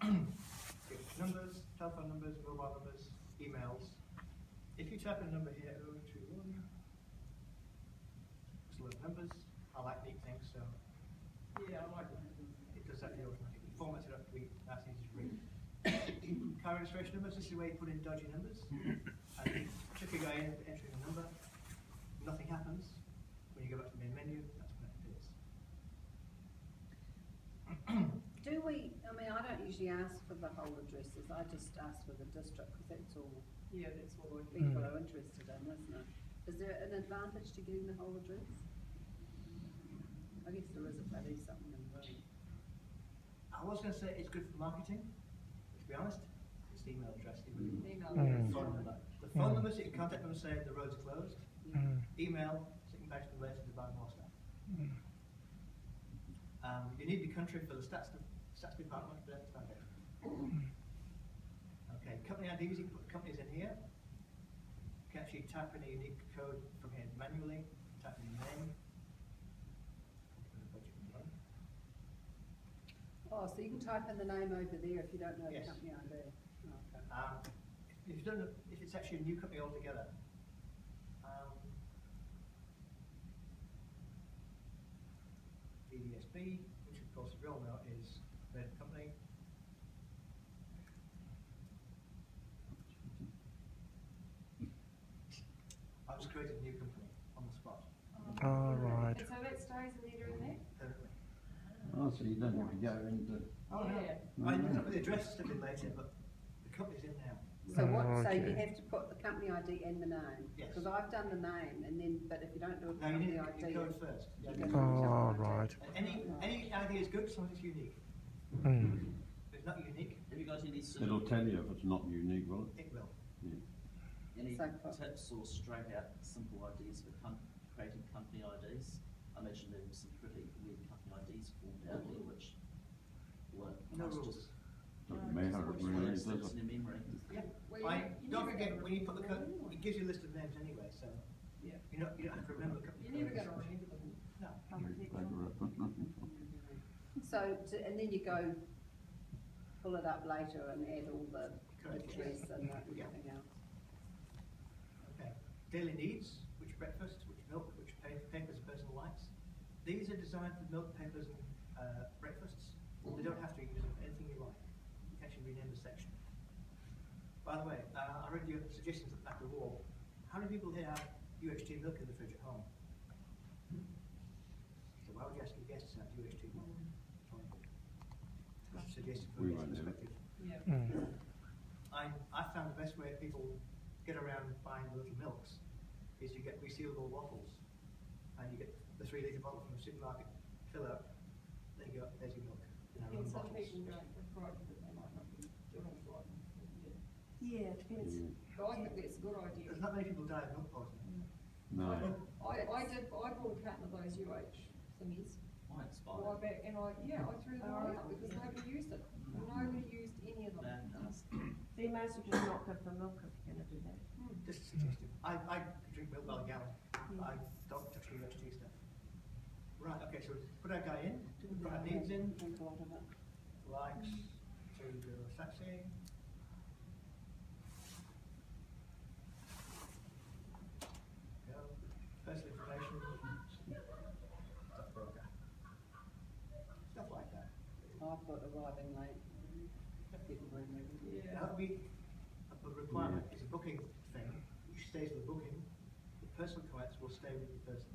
Numbers, telephone numbers, mobile numbers, emails. If you type in a number here, 021, it's a lot of numbers. I like neat things, so Yeah, I like that. it does that automatically. Formats it up to be nice and easy to read. Car registration numbers, this is where you put in dodgy numbers. And you trick a guy in entering a number, nothing happens. When you go back to the main menu, that's when it appears. Do we, I mean, I don't usually ask for the whole addresses, I just ask for the district, because that's all Yeah, that's all I do. people are interested in, isn't it? Is there an advantage to getting the whole address? I guess there is if that is something in the room. I was going to say it's good for marketing, but to be honest, it's the email address. Email The address. phone number. The phone number, so you can contact them and say the road's closed. Email, so you can back to them later to buy more stuff. You need the country for the stats department, but that's about it. Okay, company IDs, you can put the companies in here. You can actually type in a unique code from here manually, type in your name. Oh, so you can type in the name over there if you don't know Yes. the company ID. Oh, okay. If you don't know, if it's actually a new company altogether, VDSB, which of course we all know is the company. I just created a new company on the spot. Oh, right. And so that stays in there doing that? Permanently. Oh, so you don't have to go into. Oh, no. Yeah. I ended up with the address stuff in later, but the company's in now. So what, so you Okay. have to put the company ID and the name? Yes. Because I've done the name and then, but if you don't do a No, you company need ID. your code first. you Yeah. go to the Oh, company ID. right. And any ID is good as long as it's unique. Mm. If it's not unique, Have you got any sort It'll of tell you if it's not unique, will it? it will. any So put- tips or straight out simple ideas for creating company IDs? I imagine there were some pretty weird company IDs formed out there which were No almost rules. just Doesn't matter, it really is, does in it? your memory. Yeah. Well, you Don't never forget get when you put the code, remember it gives you a list of names anyway, so Yeah. you don't have to remember the company. You're never codes. going to remember them. No. So, and then you go pull it up later and add all the Correct, address yes. and Yeah. everything else. Okay. Daily needs, which breakfast, which milk, which papers a person likes. These are designed for milk, papers, and breakfasts. They don't have to use them for anything you like. You can actually rename the section. By the way, I read your suggestions at the back of the wall. How many people here have UHT milk in the fridge at home? So why would you ask your guests to have UHT milk? Just a suggestion from We a guest won't have it. perspective. Yeah. Mm. I found the best way people get around buying the little milks is you get resealable bottles, and you get the 3 litre bottle from the supermarket, fill up, there you go, there's your milk. In our And own some bottles. people don't, are frightened that they might not be doing it right. Yeah, it depends. But I think that's a good idea. There's not many people die of milk poisoning. No. I bought a carton of those UH thingies Mine a expired. while back, and I threw them all out because nobody used it. Nobody used any of them. So you may as well just not go for milk if you're going to do that. Just a suggestion. I drink milk by the gallon. I don't touch the UHT stuff. Right, okay, so put our guy in, put our needs in, Drink a lot of it. likes to go sightseeing. Go. Personal information. Stockbroker. Stuff like that. I've got arriving late. Getting room ready. Yeah. That would be a requirement. It's a booking thing, which stays with the booking. The personal comments will stay with the person.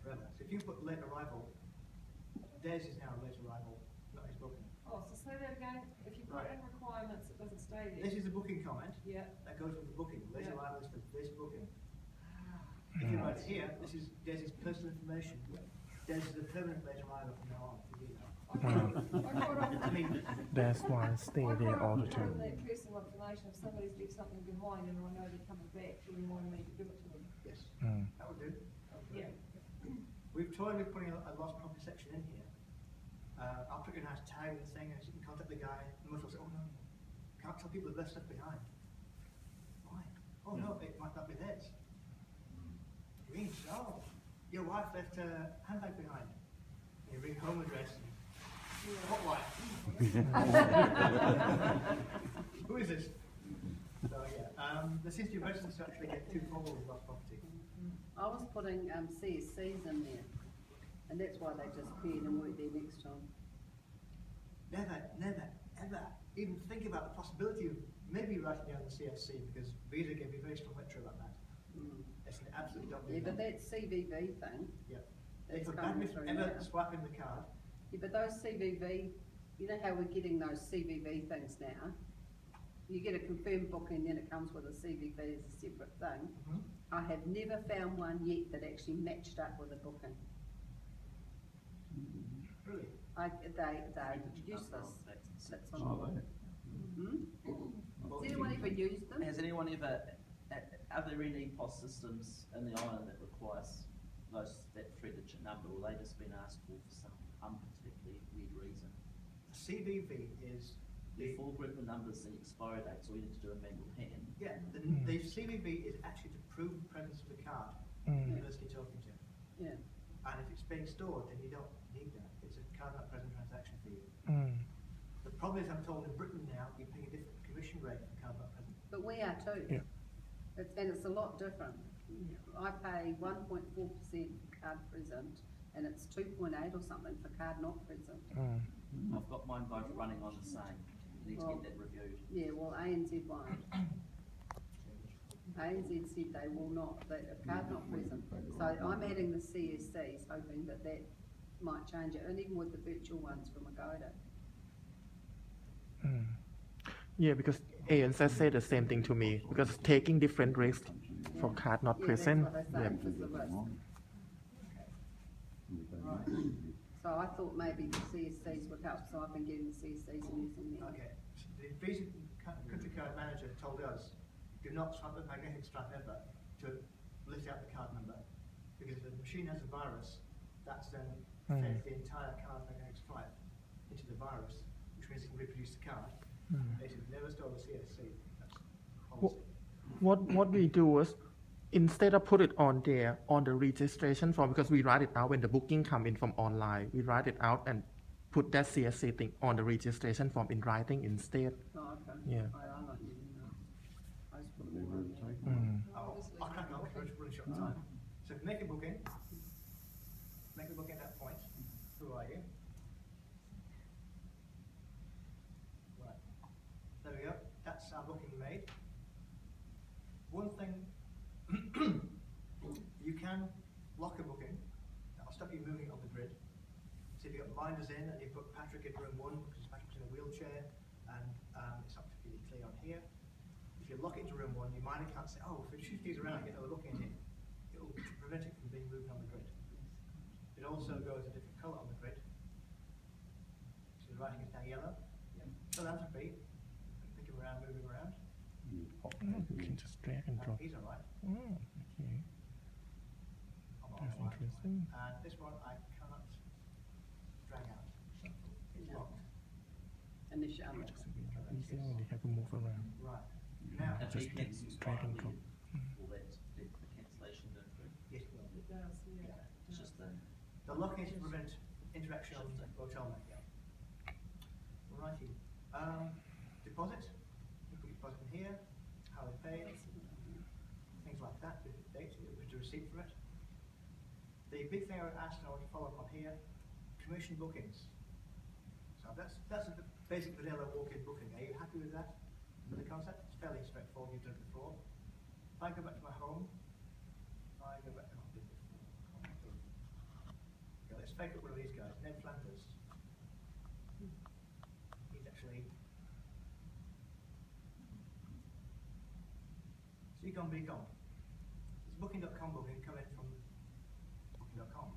Forever. So if you put late arrival, theirs is now a late arrival, not his booking. Oh, so say that again. If you put in requirements, it doesn't stay there. This is a booking comment. Yeah. That goes with the booking. Late Yeah. arrival is for this booking. If you write it here, this is Des' personal information. Des is a permanent late arrival from now on. For you now. I quite often, I mean, That's why I stay I there quite all often the put in time. that personal information if somebody's left something behind and I know they're coming back to remind me to give it to them. yes, Mm. that would do. Yeah. We've toyed with putting a lost property section in here. I'll put a nice tag and thing, and you can contact the guy. And most will say, "Oh no, can't tell people they've left stuff behind." Why? Oh no, it might not be theirs. Green, oh, your wife left a handbag behind. You ring home address. And Hot wife. Who is this? So yeah, there seems to be residents who actually get too formal with lost property. I was putting CSCs in there, and that's why they disappeared and weren't there next time. Never, ever even think about the possibility of maybe writing down the CSC, because Visa gave me very strong lecture about that. It's an absolutely don't do Yeah, but that. that CVV thing, Yeah. They that's forbade me coming from through ever now. swiping the card. Yeah, but those CVV, you know how we're getting those CVV things now? You get a confirmed booking, then it comes with a CVV as a separate thing. I have never found one yet that actually matched up with a booking. Really? They're useless. That's on. Are they? Has anyone ever used them? Has anyone ever, are there any POS systems in the island that requires that 3-digit number, or they just been asked for some unparticularly weird reason? CVV is The the, 4 group of numbers and expiry dates, or you need to do a manual hand. yeah, the CVV is actually to prove the presence of the card Mm. you're listening talking to. Yeah. And if it's being stored, then you don't need that. It's a card not present transaction for you. Mm. The problem is, I'm told in Britain now, you're paying a different commission rate for card not present. But we are too. Yeah. And it's a lot different. I pay 1.4% for card present, and it's 2.8 or something for card not present. Mm. I've got mine both running on the same. You need to get that reviewed. Yeah, well, ANZ won't. ANZ said they will not, that a card not present. So I'm adding the CSCs, hoping that that might change it, and even with the virtual ones from Agoda. Mm. Yeah, because ANZ said the same thing to me, because taking different risks for card not Yeah, present. that's what Yeah. they say, it's the risk. So I thought maybe the CSCs would help, so I've been getting the CSCs and using them. Okay. The Visa country card manager told us, do not swipe the magnetic stripe ever to list out the card number, because if the machine has a virus, that's then fed the entire card magnetic stripe into the virus, which means it can reproduce the card. They should never store the CSC. That's policy. What we do is, instead of put it on there on the registration form, because we write it out when the booking come in from online, we write it out and put that CSC thing on the registration form in writing instead. Oh, okay. Yeah. I'm not using that. I just put They them were on. taken. I'll crack on because we're running short of time. So if you make a booking at that point. Who are you? Right. There we go. That's our booking made. One thing, you can lock a booking. That'll stop you moving it on the grid. So if you've got minders in and you've put Patrick in room 1 because Patrick's in a wheelchair and it's not particularly clear on here. If you lock it into room 1, your minder can't say, oh, if we shift these around, get another booking in. It will prevent it from being moved on the grid. It also goes a different colour on the grid. So the writing is now yellow. Philanthropy, pick him around, moving around. You can just drag and drop. He's alright. Oh, okay. I'm That's alright. interesting. And this one I cannot drag out. It's Yeah. locked. Unless you unlock Just it. a bit easier when you have to move around. Right. Now, If Just he cancels drag and drop. will that let the cancellation go through? yes, it will. It does, yeah. It's just the The locking is to prevent interaction on Shifting. MotelMate, yeah. Righty. Deposit. You put your deposit in here, how they pay, things like that, with the date, with the receipt for it. The big thing I would ask, and I want to follow up on here, commission bookings. So that's a basic vanilla walk-in booking. Are you happy with that? With the concept? It's fairly straightforward, you've done it before. If I go back to my home, I go back to home. Yeah, let's fake up one of these guys, Ned Flanders. He's actually Econ Becon. It's booking.com booking coming from booking.com.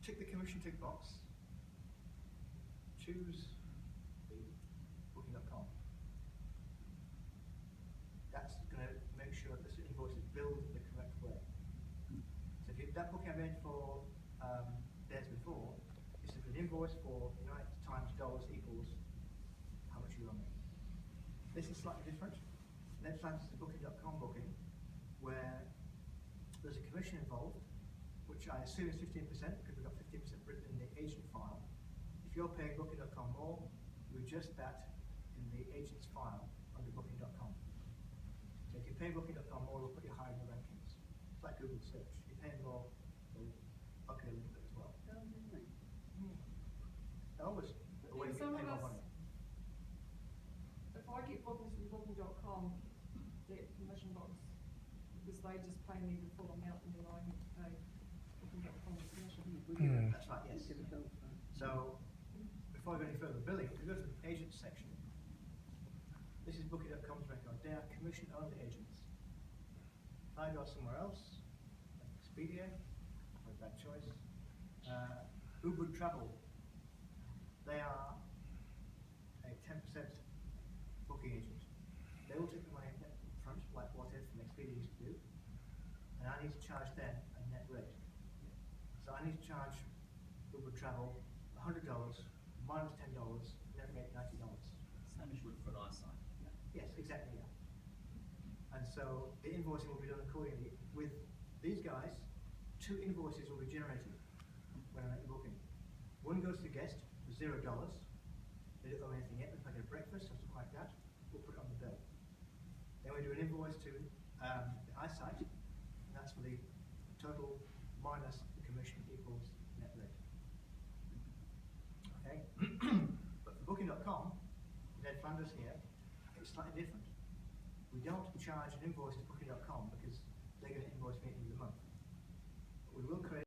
Tick the commission tick box. Choose the booking.com. That's going to make sure that this invoice is billed the correct way. So if that booking I made for days before is simply an invoice for United times dollars equals how much you owe me. This is slightly different. Ned Flanders is a booking.com booking where there's a commission involved, which I assume is 15% because we've got 15% written in the agent file. you're paying Booking.com more, you adjust that in the agent's file under Booking.com. So if you pay Booking.com more, we'll put you higher in the rankings. It's like Google search. If you're paying more, they'll up you a little bit as well. Always a way to Some pay of more us- money. If I get bookings from Booking.com, that commission box, because they just pay me the full amount and then I have to pay Booking.com's commission. That's right, yes. So, before I go any further, billing, if you go to the agents section, this is Booking.com's record. They are commission-only agents. If I go somewhere else, like Expedia, not a bad choice, Uber Travel, they are a 10% booking agent. They will take the money up front, like what if from Expedia used to do, and I need to charge them a net rate. So I need to charge Uber Travel $100 minus $10, net rate $90. Same as you would for an eyesight. Yes, exactly, yeah. And so the invoicing will be done accordingly. With these guys, 2 invoices will be generated when I make the booking. One goes to the guest for $0. They don't owe anything yet. If I get a breakfast or something like that, we'll put it on the bill. Then we do an invoice to the eyesight, and that's for the total minus the commission equals net rate. Okay? But for Booking.com, Ned Flanders here, it's slightly different. We don't charge an invoice to Booking.com because they're going to invoice me at the end of the month. But we will create